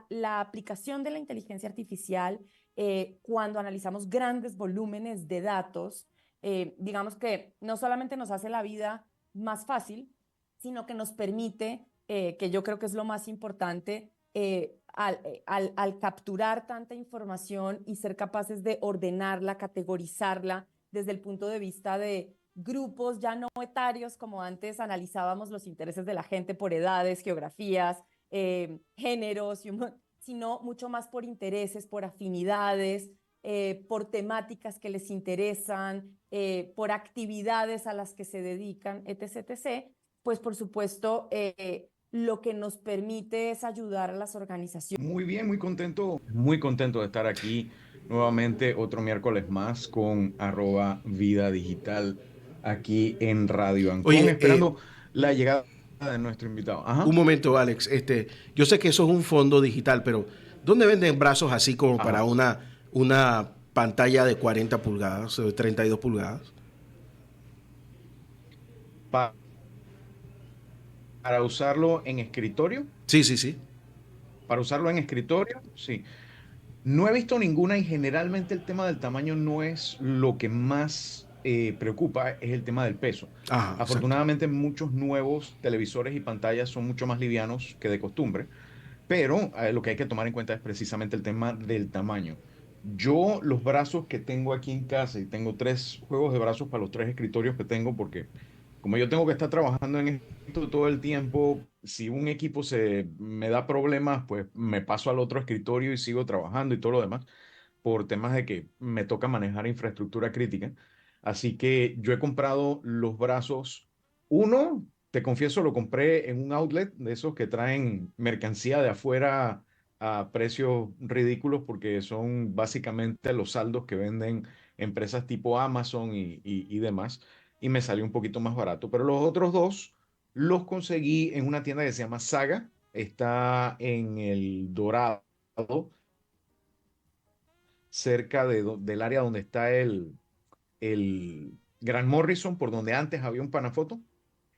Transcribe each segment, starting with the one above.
la aplicación de la inteligencia artificial cuando analizamos grandes volúmenes de datos, digamos que no solamente nos hace la vida más fácil, sino que nos permite, que yo creo que es lo más importante, al capturar tanta información y ser capaces de ordenarla, categorizarla desde el punto de vista de grupos ya no etarios, como antes analizábamos los intereses de la gente por edades, geografías, géneros, sino mucho más por intereses, por afinidades, por temáticas que les interesan, por actividades a las que se dedican, etc., etc., pues por supuesto lo que nos permite es ayudar a las organizaciones. Muy bien, muy contento de estar aquí nuevamente otro miércoles más con @vida digital aquí en Radio Ancon, Oye, esperando la llegada de nuestro invitado. un Ajá, momento, Alex. Yo sé que eso es un fondo digital, pero ¿dónde venden brazos así como para ajá. una pantalla de 40 pulgadas o de 32 pulgadas? Pa- para usarlo en escritorio, Sí, sí, sí. sí. No he visto ninguna y generalmente el tema del tamaño no es lo que más preocupa, es el tema del peso. Ajá, exacto. Afortunadamente muchos nuevos televisores y pantallas son mucho más livianos que de costumbre, pero lo que hay que tomar en cuenta es precisamente el tema del tamaño. Yo los brazos que tengo aquí en casa, y tengo tres juegos de brazos para los tres escritorios que tengo, porque como yo tengo que estar trabajando en esto todo el tiempo, si un equipo se me da problemas, pues me paso al otro escritorio y sigo trabajando y todo lo demás, por temas de que me toca manejar infraestructura crítica. Así que yo he comprado los brazos. Uno, te confieso, lo compré en un outlet de esos que traen mercancía de afuera a precios ridículos porque son básicamente los saldos que venden empresas tipo Amazon y demás. Y me salió un poquito más barato. Pero los otros dos los conseguí en una tienda que se llama Saga. Está en El Dorado, cerca del área donde está el Gran Morrison, por donde antes había un Panafoto.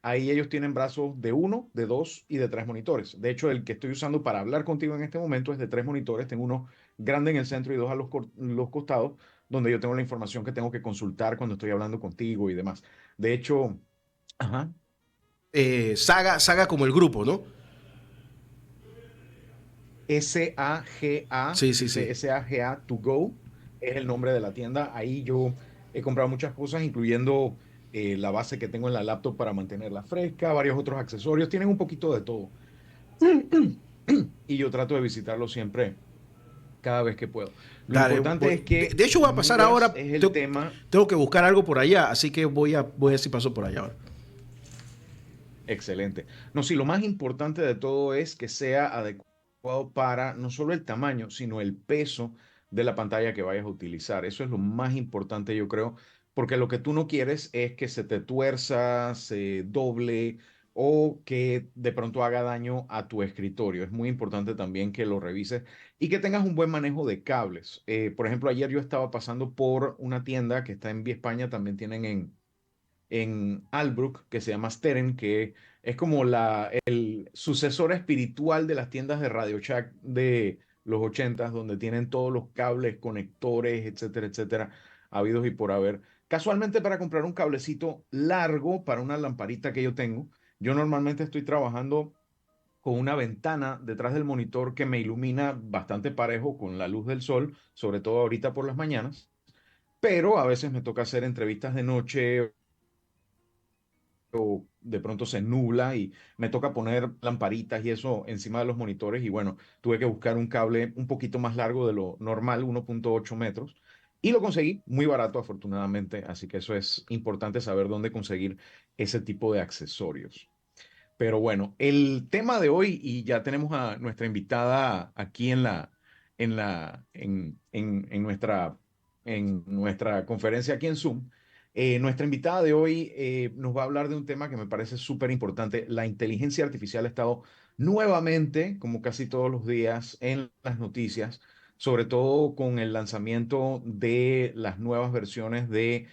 Ahí ellos tienen brazos de uno, de dos y de tres monitores. De hecho, el que estoy usando para hablar contigo en este momento es de tres monitores. Tengo uno grande en el centro y dos a los costados, donde yo tengo la información que tengo que consultar cuando estoy hablando contigo y demás. De hecho, ajá, Saga como el grupo, ¿no? SAGA, Sí, sí, dice sí. SAGA to go, es el nombre de la tienda. Ahí yo he comprado muchas cosas, incluyendo la base que tengo en la laptop para mantenerla fresca, varios otros accesorios. Tienen un poquito de todo. Y yo trato de visitarlo siempre, cada vez que puedo. Lo Dale, importante es que de hecho voy a pasar miras ahora. es el tema. Tengo que buscar algo por allá, así que voy a ver si paso por allá ahora. Excelente. No, sí, lo más importante de todo es que sea adecuado para no solo el tamaño, sino el peso de la pantalla que vayas a utilizar. Eso es lo más importante, yo creo, porque lo que tú no quieres es que se te tuerza, se doble o que de pronto haga daño a tu escritorio. Es muy importante también que lo revises y que tengas un buen manejo de cables. Por ejemplo, ayer yo estaba pasando por una tienda que está en Vía España, también tienen en Albrook, que se llama Steren, que es como el sucesor espiritual de las tiendas de Radio Shack de los 80, donde tienen todos los cables, conectores, etcétera, etcétera, habidos y por haber. Casualmente para comprar un cablecito largo para una lamparita que yo tengo, yo normalmente estoy trabajando con una ventana detrás del monitor que me ilumina bastante parejo con la luz del sol, sobre todo ahorita por las mañanas, pero a veces me toca hacer entrevistas de noche o de pronto se nubla y me toca poner lamparitas y eso encima de los monitores y bueno, tuve que buscar un cable un poquito más largo de lo normal, 1.8 metros, y lo conseguí muy barato afortunadamente, así que eso es importante saber dónde conseguir ese tipo de accesorios. Pero bueno, el tema de hoy, y ya tenemos a nuestra invitada aquí en nuestra conferencia aquí en Zoom. Nuestra invitada de hoy nos va a hablar de un tema que me parece súper importante. La inteligencia artificial ha estado nuevamente, como casi todos los días, en las noticias, sobre todo con el lanzamiento de las nuevas versiones de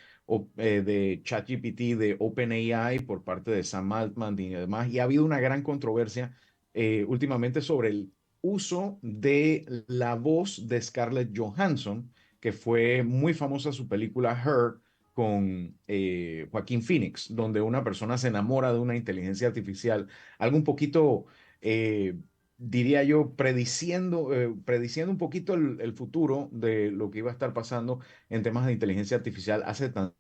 ChatGPT, de OpenAI por parte de Sam Altman y demás. Y ha habido una gran controversia últimamente sobre el uso de la voz de Scarlett Johansson, que fue muy famosa su película Her con Joaquín Phoenix, donde una persona se enamora de una inteligencia artificial, algo un poquito, diría yo, prediciendo un poquito el futuro de lo que iba a estar pasando en temas de inteligencia artificial hace tan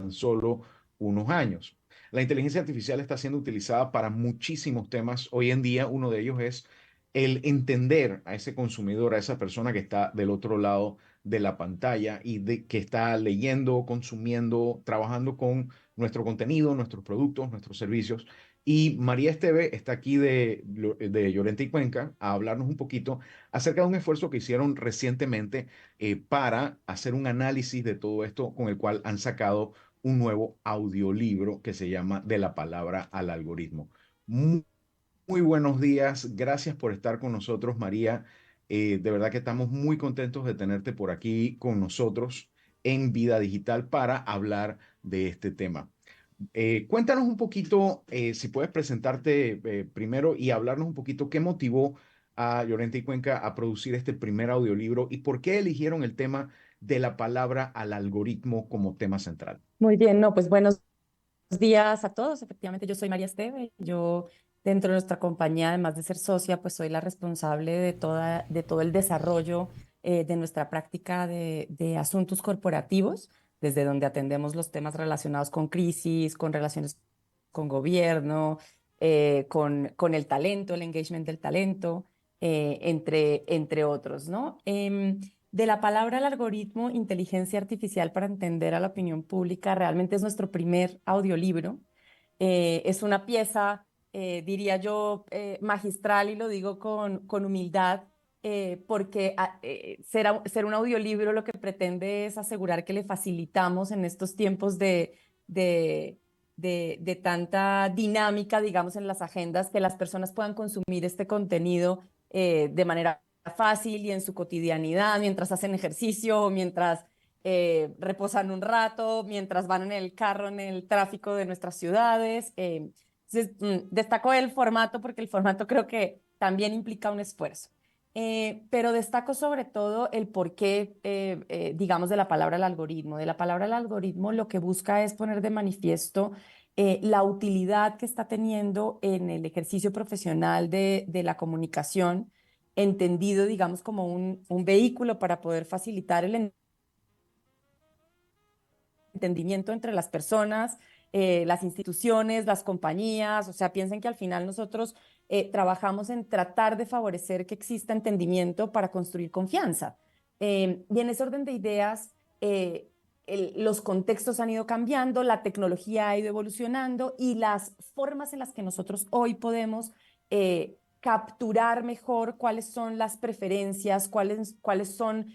solo unos años. La inteligencia artificial está siendo utilizada para muchísimos temas. Hoy en día, uno de ellos es el entender a ese consumidor, a esa persona que está del otro lado de la pantalla y que está leyendo, consumiendo, trabajando con nuestro contenido, nuestros productos, nuestros servicios. Y María Esteve está aquí de Llorente y Cuenca a hablarnos un poquito acerca de un esfuerzo que hicieron recientemente para hacer un análisis de todo esto con el cual han sacado un nuevo audiolibro que se llama De la palabra al algoritmo. Muy, muy buenos días, gracias por estar con nosotros, María. De verdad que estamos muy contentos de tenerte por aquí con nosotros en Vida Digital para hablar de este tema. Cuéntanos un poquito, si puedes presentarte primero y hablarnos un poquito qué motivó a Llorente y Cuenca a producir este primer audiolibro y por qué eligieron el tema de la palabra al algoritmo como tema central. Muy bien, no, pues buenos días a todos. Efectivamente, yo soy María Esteve. Yo, dentro de nuestra compañía, además de ser socia, pues soy la responsable de todo el desarrollo de nuestra práctica de asuntos corporativos, desde donde atendemos los temas relacionados con crisis, con relaciones con gobierno, con el talento, el engagement del talento, entre otros, ¿no? De la palabra al algoritmo, inteligencia artificial para entender a la opinión pública, realmente es nuestro primer audiolibro. Es una pieza, diría yo, magistral y lo digo con humildad, porque ser un audiolibro lo que pretende es asegurar que le facilitamos en estos tiempos de, de tanta dinámica, digamos, en las agendas, que las personas puedan consumir este contenido de manera fácil y en su cotidianidad, mientras hacen ejercicio o mientras reposan un rato, mientras van en el carro, en el tráfico de nuestras ciudades. Entonces, destaco el formato porque el formato creo que también implica un esfuerzo. Pero destaco sobre todo el porqué, digamos, de la palabra al algoritmo. De la palabra al algoritmo lo que busca es poner de manifiesto la utilidad que está teniendo en el ejercicio profesional de la comunicación, entendido, digamos, como un vehículo para poder facilitar el entendimiento entre las personas, las instituciones, las compañías. O sea, piensen que al final nosotros trabajamos en tratar de favorecer que exista entendimiento para construir confianza. Y en ese orden de ideas, los contextos han ido cambiando, la tecnología ha ido evolucionando y las formas en las que nosotros hoy podemos capturar mejor cuáles son las preferencias, cuáles son,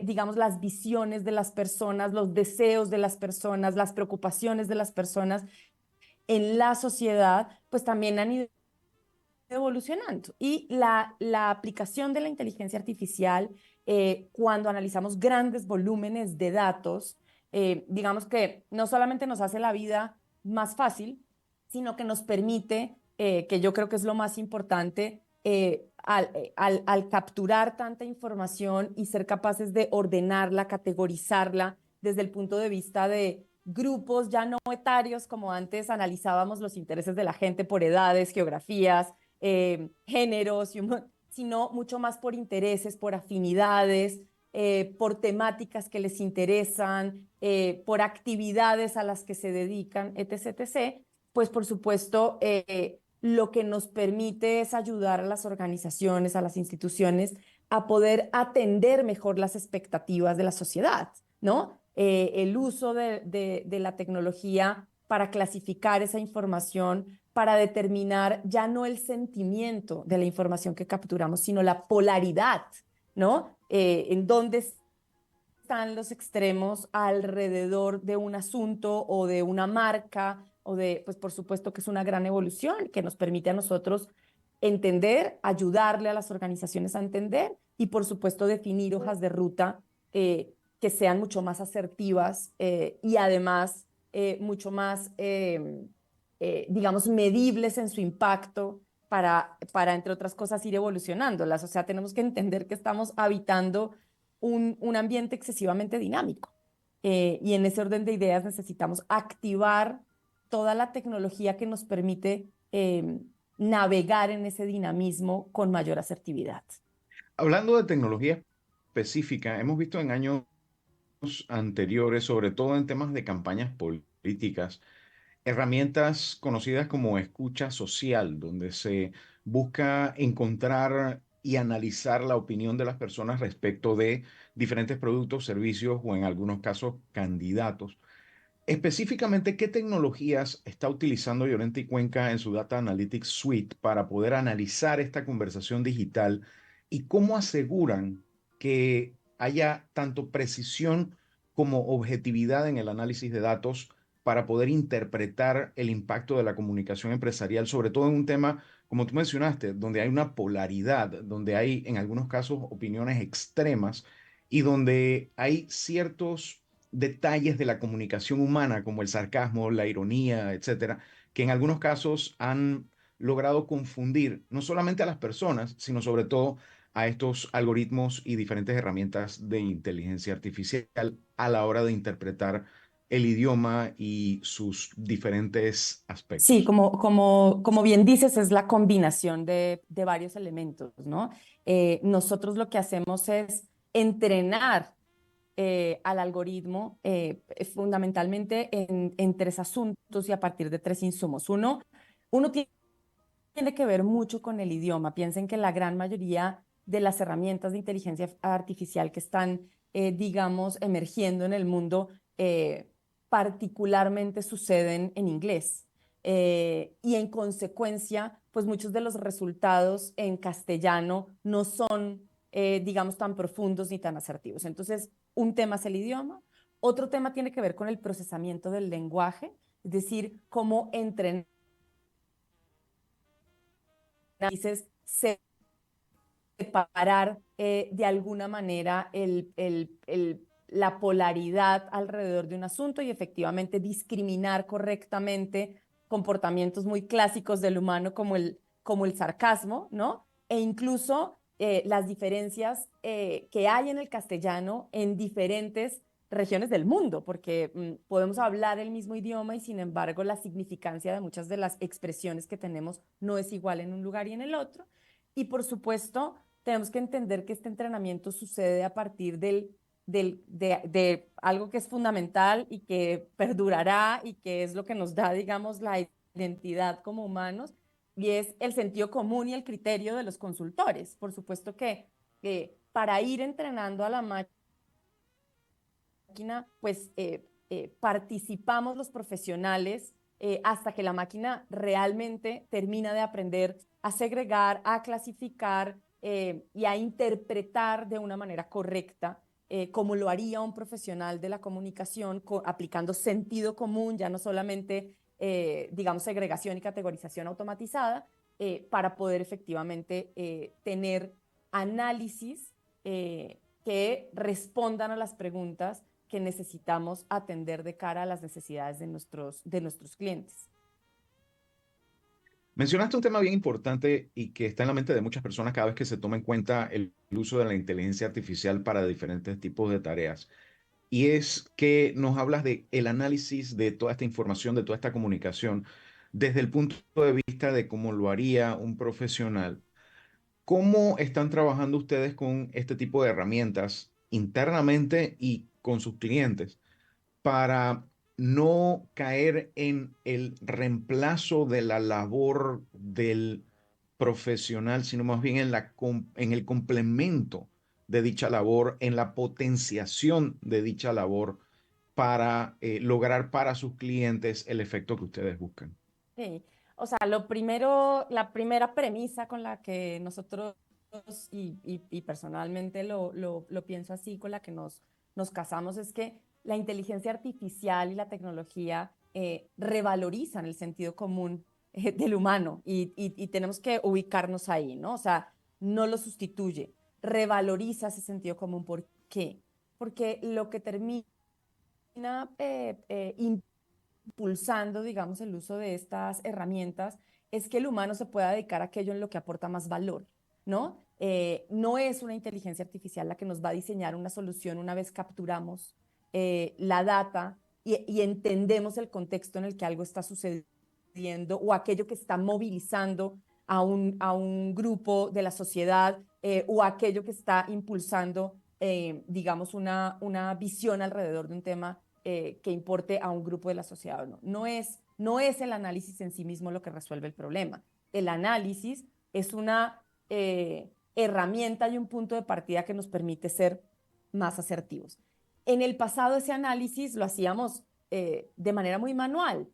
digamos, las visiones de las personas, los deseos de las personas, las preocupaciones de las personas en la sociedad, pues también han ido evolucionando. Y la aplicación de la inteligencia artificial, cuando analizamos grandes volúmenes de datos, digamos que no solamente nos hace la vida más fácil, sino que nos permite, que yo creo que es lo más importante, al capturar tanta información y ser capaces de ordenarla, categorizarla desde el punto de vista de grupos ya no etarios, como antes analizábamos los intereses de la gente por edades, geografías, géneros, sino mucho más por intereses, por afinidades, por temáticas que les interesan, por actividades a las que se dedican, etc., etc., pues por supuesto lo que nos permite es ayudar a las organizaciones, a las instituciones a poder atender mejor las expectativas de la sociedad, ¿no? El uso de la tecnología para clasificar esa información, para determinar ya no el sentimiento de la información que capturamos, sino la polaridad, ¿no? En dónde están los extremos alrededor de un asunto o de una marca o de, pues por supuesto que es una gran evolución que nos permite a nosotros entender, ayudarle a las organizaciones a entender y por supuesto definir hojas de ruta que sean mucho más asertivas y además mucho más, digamos, medibles en su impacto entre otras cosas, ir evolucionándolas. O sea, tenemos que entender que estamos habitando un ambiente excesivamente dinámico. Y en ese orden de ideas necesitamos activar toda la tecnología que nos permite navegar en ese dinamismo con mayor asertividad. Hablando de tecnología específica, hemos visto en años anteriores, sobre todo en temas de campañas políticas, herramientas conocidas como escucha social, donde se busca encontrar y analizar la opinión de las personas respecto de diferentes productos, servicios o en algunos casos candidatos. Específicamente, ¿qué tecnologías está utilizando Llorente y Cuenca en su Data Analytics Suite para poder analizar esta conversación digital y cómo aseguran que haya tanto precisión como objetividad en el análisis de datos para poder interpretar el impacto de la comunicación empresarial, sobre todo en un tema, como tú mencionaste, donde hay una polaridad, donde hay en algunos casos opiniones extremas y donde hay ciertos detalles de la comunicación humana, como el sarcasmo, la ironía, etcétera, que en algunos casos han logrado confundir no solamente a las personas, sino sobre todo a estos algoritmos y diferentes herramientas de inteligencia artificial a la hora de interpretar el idioma y sus diferentes Sí, aspectos. como bien dices, es la combinación de varios elementos, ¿no? Nosotros lo que hacemos es entrenar al algoritmo fundamentalmente en tres asuntos y a partir de tres insumos. Uno tiene que ver mucho con el idioma. Piensen que la gran mayoría de las herramientas de inteligencia artificial que están, digamos, emergiendo en el mundo, particularmente suceden en inglés. Y en consecuencia, pues muchos de los resultados en castellano no son, digamos, tan profundos ni tan asertivos. Entonces, un tema es el idioma, otro tema tiene que ver con el procesamiento del lenguaje, es decir, cómo entrenar dices, separar de alguna manera la polaridad alrededor de un asunto y efectivamente discriminar correctamente comportamientos muy clásicos del humano como el sarcasmo, ¿no? E incluso las diferencias que hay en el castellano en diferentes regiones del mundo, porque podemos hablar el mismo idioma y sin embargo la significancia de muchas de las expresiones que tenemos no es igual en un lugar y en el otro. Y por supuesto, tenemos que entender que este entrenamiento sucede a partir de algo que es fundamental y que perdurará y que es lo que nos da, digamos, la identidad como humanos, y es el sentido común y el criterio de los consultores. Por supuesto que para ir entrenando a la máquina, pues participamos los profesionales hasta que la máquina realmente termina de aprender a segregar, a clasificar y a interpretar de una manera correcta, como lo haría un profesional de la comunicación, aplicando sentido común, ya no solamente, digamos, segregación y categorización automatizada, para poder efectivamente tener análisis que respondan a las preguntas que necesitamos atender de cara a las necesidades de nuestros clientes. Mencionaste un tema bien importante y que está en la mente de muchas personas cada vez que se toma en cuenta el uso de la inteligencia artificial para diferentes tipos de tareas. Y es que nos hablas de el análisis de toda esta información, de toda esta comunicación, desde el punto de vista de cómo lo haría un profesional. ¿Cómo están trabajando ustedes con este tipo de herramientas internamente y con sus clientes para no caer en el reemplazo de la labor del profesional, sino más bien en el complemento de dicha labor, en la potenciación de dicha labor para lograr para sus clientes el efecto que ustedes buscan? Sí. O sea, lo primero, la primera premisa con la que nosotros y personalmente lo pienso así, con la que nos casamos, es que la inteligencia artificial y la tecnología revalorizan el sentido común del humano y tenemos que ubicarnos ahí, ¿no? O sea, no lo sustituye, revaloriza ese sentido común. ¿Por qué? Porque lo que termina impulsando, digamos, el uso de estas herramientas es que el humano se pueda dedicar a aquello en lo que aporta más valor, ¿no? No es una inteligencia artificial la que nos va a diseñar una solución una vez capturamos la data y entendemos el contexto en el que algo está sucediendo o aquello que está movilizando a un grupo de la sociedad o aquello que está impulsando, digamos, una visión alrededor de un tema que importe a un grupo de la sociedad. No es el análisis en sí mismo lo que resuelve el problema. El análisis es una herramienta y un punto de partida que nos permite ser más asertivos. En el pasado ese análisis lo hacíamos de manera muy manual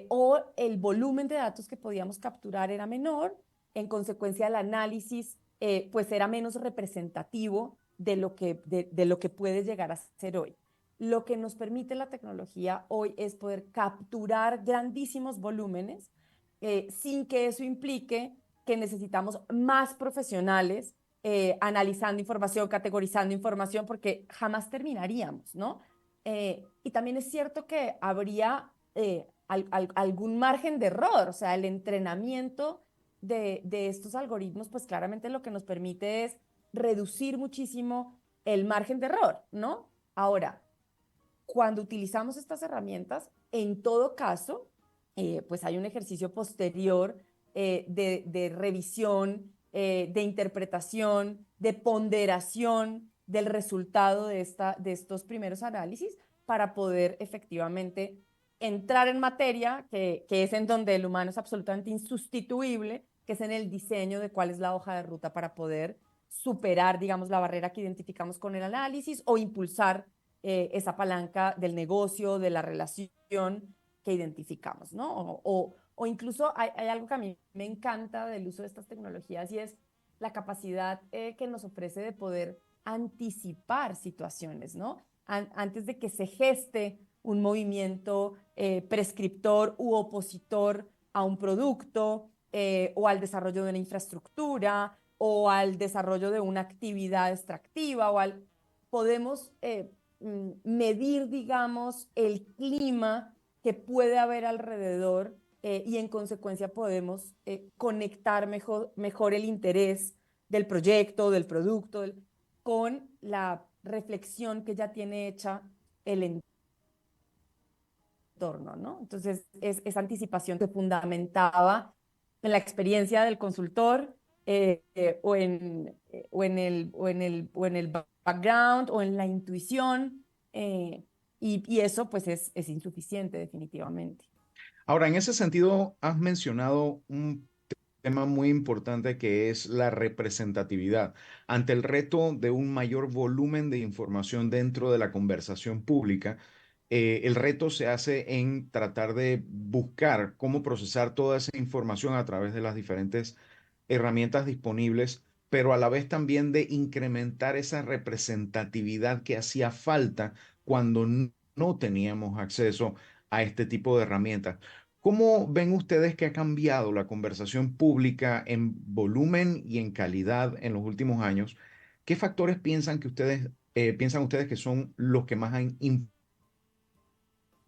o el volumen de datos que podíamos capturar era menor, en consecuencia el análisis pues era menos representativo de lo que puede llegar a ser hoy. Lo que nos permite la tecnología hoy es poder capturar grandísimos volúmenes sin que eso implique que necesitamos más profesionales analizando información, categorizando información, porque jamás terminaríamos, ¿no? Y también es cierto que habría algún margen de error, o sea, el entrenamiento de estos algoritmos, pues claramente lo que nos permite es reducir muchísimo el margen de error, ¿no? Ahora, cuando utilizamos estas herramientas, en todo caso, pues hay un ejercicio posterior de revisión, de interpretación, de ponderación del resultado de estos primeros análisis para poder efectivamente entrar en materia, que es en donde el humano es absolutamente insustituible, que es en el diseño de cuál es la hoja de ruta para poder superar, digamos, la barrera que identificamos con el análisis o impulsar esa palanca del negocio, de la relación que identificamos, ¿no? O incluso hay algo que a mí me encanta del uso de estas tecnologías y es la capacidad que nos ofrece de poder anticipar situaciones, ¿no? Antes de que se geste un movimiento prescriptor u opositor a un producto o al desarrollo de una infraestructura o al desarrollo de una actividad extractiva podemos medir, digamos, el clima que puede haber alrededor y en consecuencia podemos conectar mejor el interés del proyecto, del producto, con la reflexión que ya tiene hecha el entorno, ¿no? Entonces, esa anticipación se fundamentaba en la experiencia del consultor o en el background o en la intuición, y eso pues es insuficiente definitivamente. Ahora, en ese sentido, has mencionado un tema muy importante que es la representatividad. Ante el reto de un mayor volumen de información dentro de la conversación pública, el reto se hace en tratar de buscar cómo procesar toda esa información a través de las diferentes herramientas disponibles, pero a la vez también de incrementar esa representatividad que hacía falta cuando no teníamos acceso a este tipo de herramientas. ¿Cómo ven ustedes que ha cambiado la conversación pública en volumen y en calidad en los últimos años? ¿Qué factores piensan ustedes que son los que más han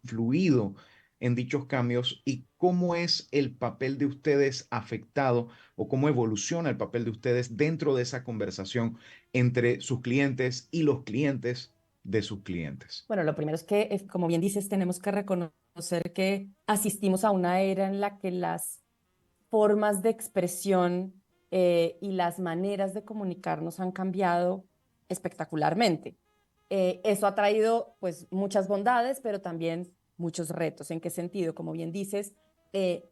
influido en dichos cambios y cómo es el papel de ustedes afectado o cómo evoluciona el papel de ustedes dentro de esa conversación entre sus clientes y los clientes de sus clientes? Bueno, lo primero es que, como bien dices, tenemos que reconocer que asistimos a una era en la que las formas de expresión y las maneras de comunicarnos han cambiado espectacularmente. Eso ha traído pues muchas bondades, pero también muchos retos. ¿En qué sentido? Como bien dices,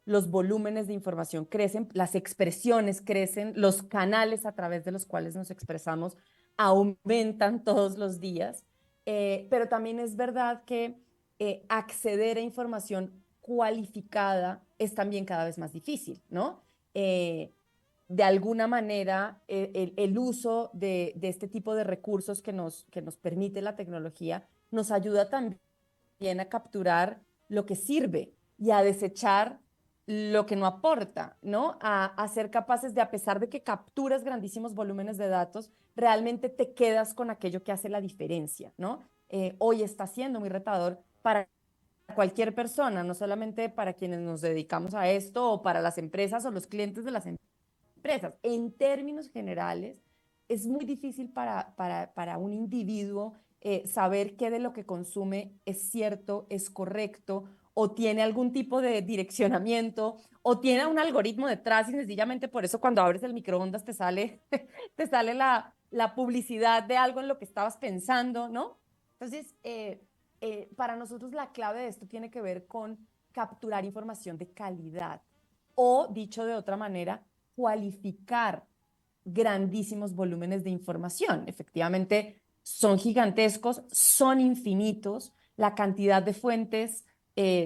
los volúmenes de información crecen, las expresiones crecen, los canales a través de los cuales nos expresamos aumentan todos los días, pero también es verdad que acceder a información cualificada es también cada vez más difícil, ¿no? De alguna manera, el uso de este tipo de recursos que nos permite la tecnología nos ayuda también a capturar lo que sirve y a desechar lo que no aporta, ¿no? A ser capaces de, a pesar de que capturas grandísimos volúmenes de datos, realmente te quedas con aquello que hace la diferencia, ¿no? Hoy está siendo muy retador para cualquier persona, no solamente para quienes nos dedicamos a esto o para las empresas o los clientes de las empresas. En términos generales, es muy difícil para un individuo saber qué de lo que consume es cierto, es correcto, o tiene algún tipo de direccionamiento, o tiene un algoritmo detrás y sencillamente por eso cuando abres el microondas te sale la publicidad de algo en lo que estabas pensando, ¿no? Entonces, para nosotros la clave de esto tiene que ver con capturar información de calidad o, dicho de otra manera, cualificar grandísimos volúmenes de información. Efectivamente, son gigantescos, son infinitos, la cantidad de fuentes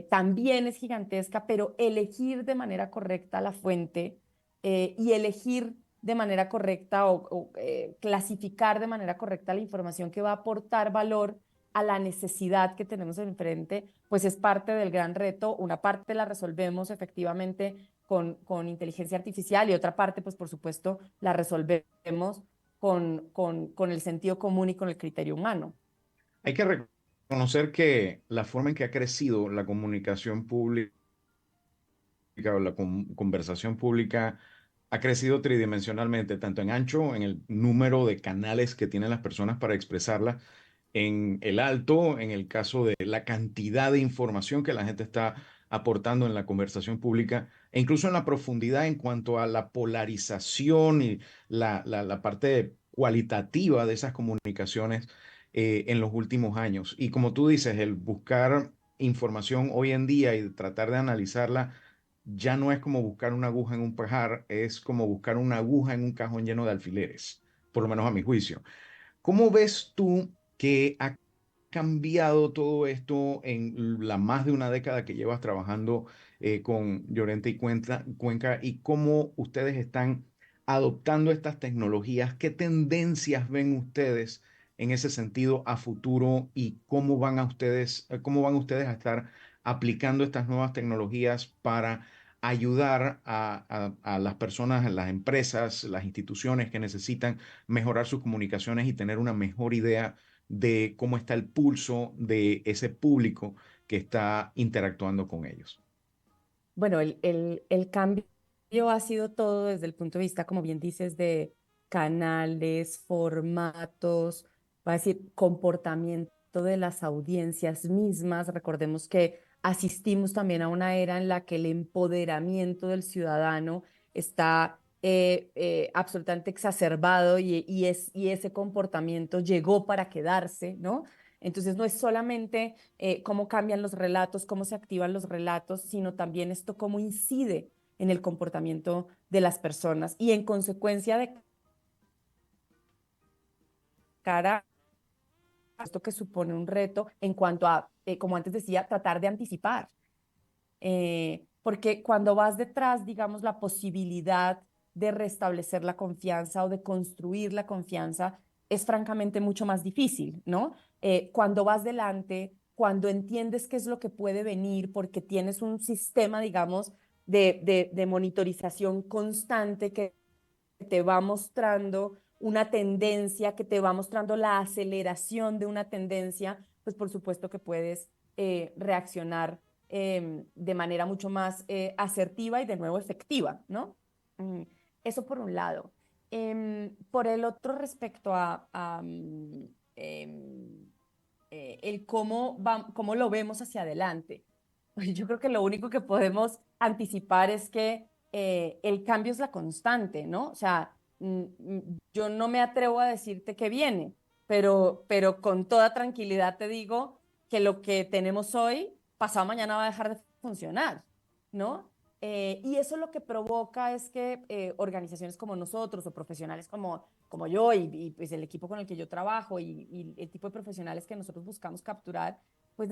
también es gigantesca, pero elegir de manera correcta la fuente y elegir de manera correcta o clasificar de manera correcta la información que va a aportar valor a la necesidad que tenemos enfrente, pues es parte del gran reto. Una parte la resolvemos efectivamente con inteligencia artificial y otra parte, pues por supuesto, la resolvemos con el sentido común y con el criterio humano. Hay que reconocer que la forma en que ha crecido la comunicación pública o la conversación pública ha crecido tridimensionalmente, tanto en ancho, en el número de canales que tienen las personas para expresarla, en el alto, en el caso de la cantidad de información que la gente está aportando en la conversación pública, e incluso en la profundidad en cuanto a la polarización y la parte cualitativa de esas comunicaciones en los últimos años. Y como tú dices, el buscar información hoy en día y tratar de analizarla ya no es como buscar una aguja en un pajar, es como buscar una aguja en un cajón lleno de alfileres, por lo menos a mi juicio. ¿Cómo ves tú que ha cambiado todo esto en la más de una década que llevas trabajando con Llorente y Cuenca y cómo ustedes están adoptando estas tecnologías? ¿Qué tendencias ven ustedes en ese sentido a futuro y cómo van ustedes a estar aplicando estas nuevas tecnologías para ayudar a las personas, a las empresas, las instituciones que necesitan mejorar sus comunicaciones y tener una mejor idea de cómo está el pulso de ese público que está interactuando con ellos? Bueno, el cambio ha sido todo desde el punto de vista, como bien dices, de canales, formatos, va a decir, comportamiento de las audiencias mismas. Recordemos que asistimos también a una era en la que el empoderamiento del ciudadano está absolutamente exacerbado y ese comportamiento llegó para quedarse, ¿no? Entonces no es solamente cómo cambian los relatos, cómo se activan los relatos, sino también esto cómo incide en el comportamiento de las personas y en consecuencia de cara a esto que supone un reto en cuanto a, como antes decía, tratar de anticipar. Porque cuando vas detrás, digamos, la posibilidad de restablecer la confianza o de construir la confianza es francamente mucho más difícil, ¿no? Cuando vas delante, cuando entiendes qué es lo que puede venir, porque tienes un sistema, digamos, de monitorización constante que te va mostrando una tendencia, que te va mostrando la aceleración de una tendencia, pues por supuesto que puedes reaccionar de manera mucho más asertiva y de nuevo efectiva, ¿no? Eso por un lado. Por el otro, respecto el cómo lo vemos hacia adelante. Yo creo que lo único que podemos anticipar es que el cambio es la constante, ¿no? O sea, yo no me atrevo a decirte qué viene, pero con toda tranquilidad te digo que lo que tenemos hoy, pasado mañana va a dejar de funcionar, ¿no? Y eso lo que provoca es que organizaciones como nosotros o profesionales como yo y pues el equipo con el que yo trabajo y el tipo de profesionales que nosotros buscamos capturar, pues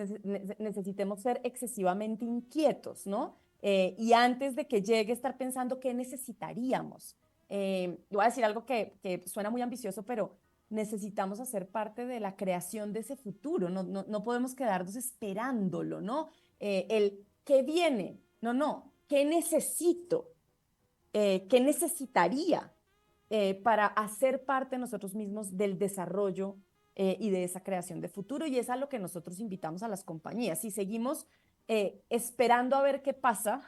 necesitemos ser excesivamente inquietos, ¿no? Y antes de que llegue, estar pensando qué necesitaríamos. Voy a decir algo que suena muy ambicioso, pero necesitamos hacer parte de la creación de ese futuro, no podemos quedarnos esperándolo, ¿no? El qué viene, no, qué necesito, qué necesitaría para hacer parte nosotros mismos del desarrollo y de esa creación de futuro, y es a lo que nosotros invitamos a las compañías. Si seguimos esperando a ver qué pasa,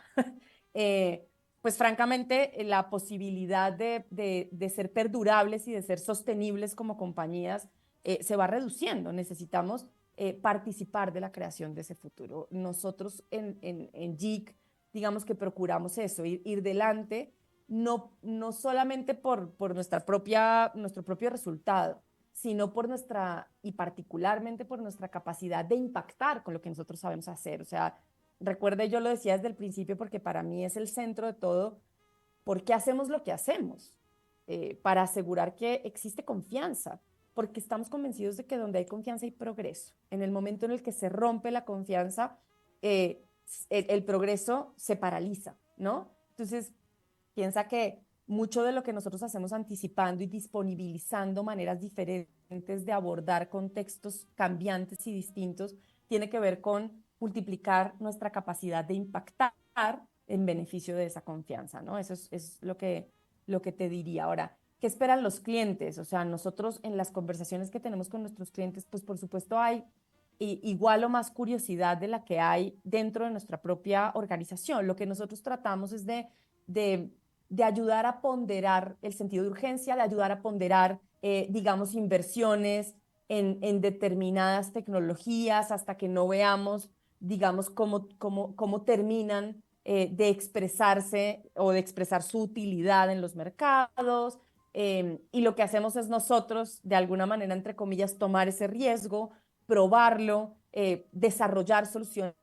pues francamente la posibilidad de ser perdurables y de ser sostenibles como compañías se va reduciendo. Necesitamos participar de la creación de ese futuro. Nosotros en JIC, digamos que procuramos eso, ir delante, no solamente por nuestro propio resultado, sino por y particularmente por nuestra capacidad de impactar con lo que nosotros sabemos hacer. O sea, recuerde, yo lo decía desde el principio porque para mí es el centro de todo. ¿Por qué hacemos lo que hacemos? Para asegurar que existe confianza, porque estamos convencidos de que donde hay confianza hay progreso. En el momento en el que se rompe la confianza, el progreso se paraliza, ¿no? Entonces, piensa que mucho de lo que nosotros hacemos anticipando y disponibilizando maneras diferentes de abordar contextos cambiantes y distintos tiene que ver con multiplicar nuestra capacidad de impactar en beneficio de esa confianza, ¿no? Eso es lo que te diría. Ahora, ¿qué esperan los clientes? O sea, nosotros en las conversaciones que tenemos con nuestros clientes, pues por supuesto hay igual o más curiosidad de la que hay dentro de nuestra propia organización. Lo que nosotros tratamos es de ayudar a ponderar el sentido de urgencia, de ayudar a ponderar, digamos, inversiones en determinadas tecnologías hasta que no veamos, digamos, cómo terminan de expresarse o de expresar su utilidad en los mercados. Y lo que hacemos es nosotros, de alguna manera, entre comillas, tomar ese riesgo, probarlo, desarrollar soluciones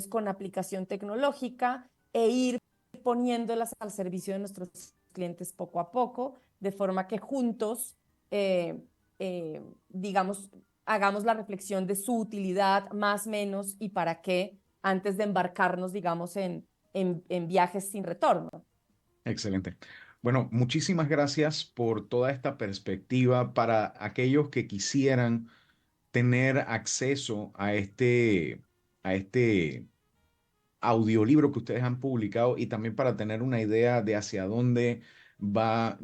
con aplicación tecnológica e ir poniéndolas al servicio de nuestros clientes poco a poco, de forma que juntos, digamos, hagamos la reflexión de su utilidad, más, menos y para qué, antes de embarcarnos, digamos, en viajes sin retorno. Excelente. Bueno, muchísimas gracias por toda esta perspectiva para aquellos que quisieran tener acceso a este audiolibro que ustedes han publicado y también para tener una idea de hacia dónde va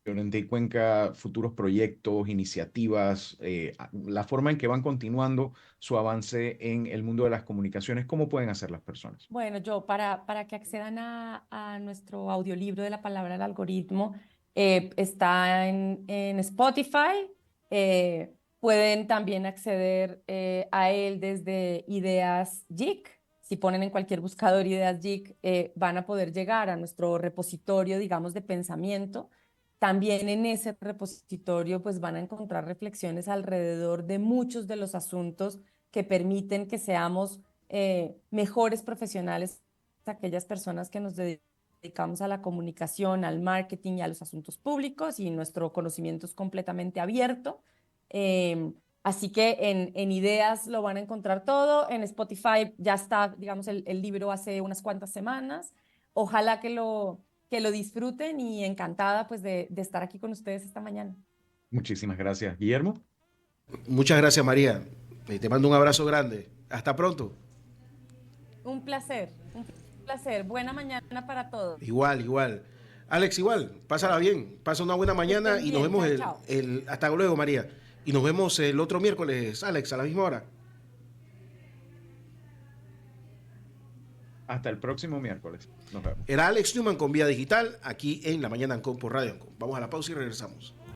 Llorente y Cuenca, futuros proyectos, iniciativas, la forma en que van continuando su avance en el mundo de las comunicaciones, ¿cómo pueden hacer las personas? Bueno, para que accedan a nuestro audiolibro de la palabra al algoritmo, está en Spotify. Pueden también acceder a él desde Ideas Geek. Si ponen en cualquier buscador Ideas Geek, van a poder llegar a nuestro repositorio, digamos, de pensamiento. También en ese repositorio pues van a encontrar reflexiones alrededor de muchos de los asuntos que permiten que seamos mejores profesionales, aquellas personas que nos dedicamos a la comunicación, al marketing y a los asuntos públicos, y nuestro conocimiento es completamente abierto. Así que en Ideas lo van a encontrar todo. En Spotify ya está, digamos, el libro hace unas cuantas semanas. Ojalá que lo disfruten, y encantada pues de estar aquí con ustedes esta mañana. Muchísimas gracias, Guillermo. Muchas gracias, María. Te mando un abrazo grande. Hasta pronto. Un placer, un placer. Buena mañana para todos. Igual, igual. Alex, igual. Pásala bien. Pasa una buena mañana y nos vemos chao. hasta luego, María. Y nos vemos el otro miércoles, Alex, a la misma hora. Hasta el próximo miércoles. Nos vemos. Era Alex Newman con Vía Digital, aquí en La Mañana Ancon por Radio Ancon. Vamos a la pausa y regresamos.